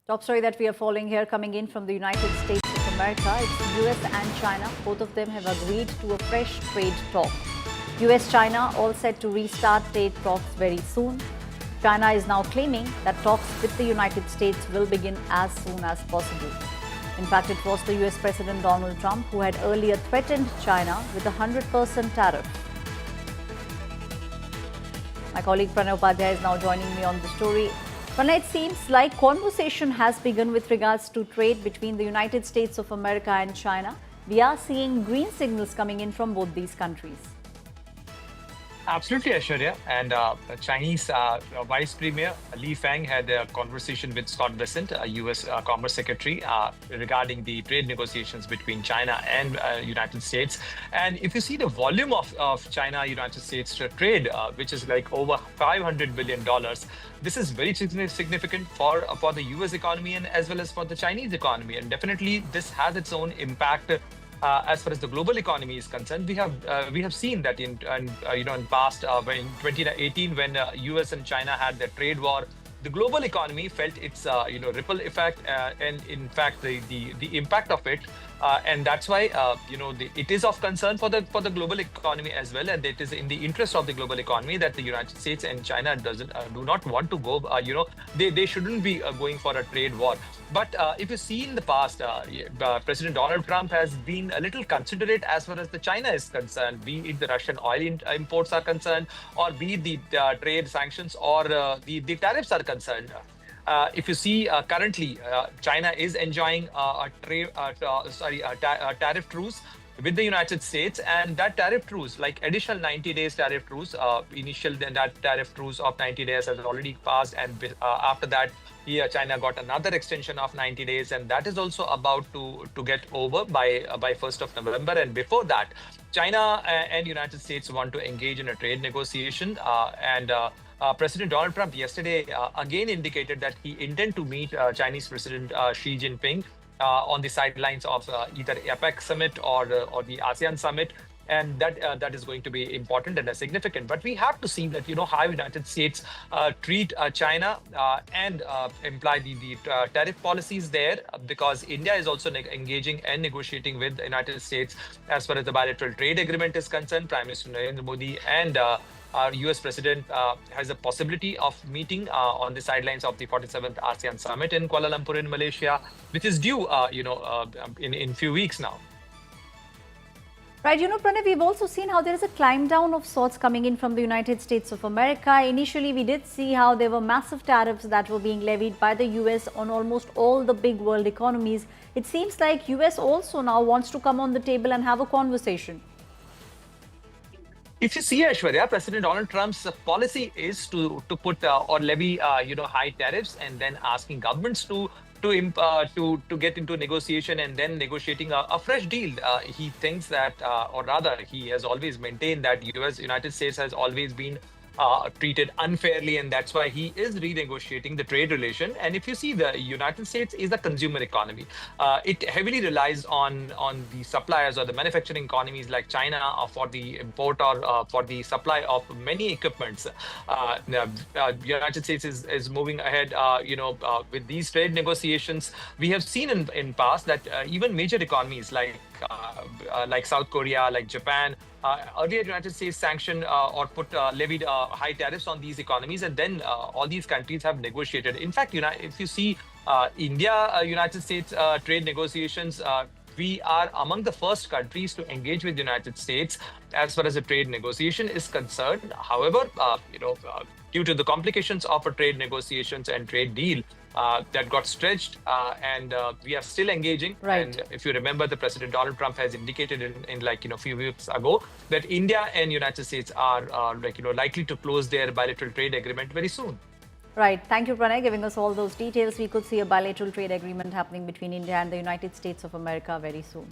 Top story that we are following here coming in from the United States of America. It's US and China. Both of them have agreed to a fresh trade talk. US-China all set to restart trade talks very soon. China is now claiming that talks with the United States will begin as soon as possible. In fact, it was the US President Donald Trump who had earlier threatened China with a 100% tariff. My colleague Pranay Upadhyay is now joining me on the story. Pranay, it seems like conversation has begun with regards to trade between the United States of America and China. We are seeing green signals coming in from both these countries. Absolutely, Aishwarya. And Chinese Vice Premier Li Fang had a conversation with Scott Bessent, U.S. Commerce Secretary, regarding the trade negotiations between China and United States. And if you see the volume of China-United States trade, which is like over $500 billion, this is very significant for the U.S. economy and as well as for the Chinese economy. And definitely, this has its own impact. As far as the global economy is concerned, we have seen that in past when in 2018 when US and China had their trade war, the global economy felt its ripple effect and in fact the impact of it, and that's why it is of concern for the global economy as well, and it is in the interest of the global economy that the United States and China do not want to go. They shouldn't be going for a trade war. But if you see in the past, President Donald Trump has been a little considerate as far as the China is concerned, be it the Russian oil imports are concerned, or be it the trade sanctions or the tariffs are concerned. If you see currently, China is enjoying a tariff truce with the United States, and that tariff truce, like additional 90 days tariff truce, that tariff truce of 90 days has already passed, and after that, China got another extension of 90 days, and that is also about to get over by 1st of November. And before that, China and United States want to engage in a trade negotiation, and President Donald Trump yesterday again indicated that he intends to meet Chinese President Xi Jinping on the sidelines of either APEC summit or the ASEAN summit. And that is going to be important and significant. But we have to see that, how United States treat China and imply the tariff policies there, because India is also engaging and negotiating with the United States as far as the bilateral trade agreement is concerned. Prime Minister Narendra Modi and our US President has a possibility of meeting on the sidelines of the 47th ASEAN Summit in Kuala Lumpur in Malaysia, which is due, in few weeks now. Right, Pranay, we've also seen how there is a climb down of sorts coming in from the United States of America. Initially, we did see how there were massive tariffs that were being levied by the US on almost all the big world economies. It seems like US also now wants to come on the table and have a conversation. If you see, Aishwarya, President Donald Trump's policy is to put or levy high tariffs, and then asking governments to get into negotiation and then negotiating a fresh deal. He thinks that, or rather, he has always maintained that United States has always been treated unfairly, and that's why he is renegotiating the trade relation. And if you see, the United States is a consumer economy. It heavily relies on the suppliers or the manufacturing economies like China for the import or for the supply of many equipments. The United States is moving ahead, with these trade negotiations. We have seen in past that even major economies like South Korea, like Japan, earlier United States sanctioned or levied high tariffs on these economies, and then all these countries have negotiated. In fact, if you see India, United States trade negotiations, we are among the first countries to engage with the United States as far as the trade negotiation is concerned. However, due to the complications of a trade negotiations and trade deal, that got stretched, and we are still engaging. Right. And if you remember, the President Donald Trump has indicated in a few weeks ago that India and United States are likely to close their bilateral trade agreement very soon. Right. Thank you, Pranay, giving us all those details. We could see a bilateral trade agreement happening between India and the United States of America very soon.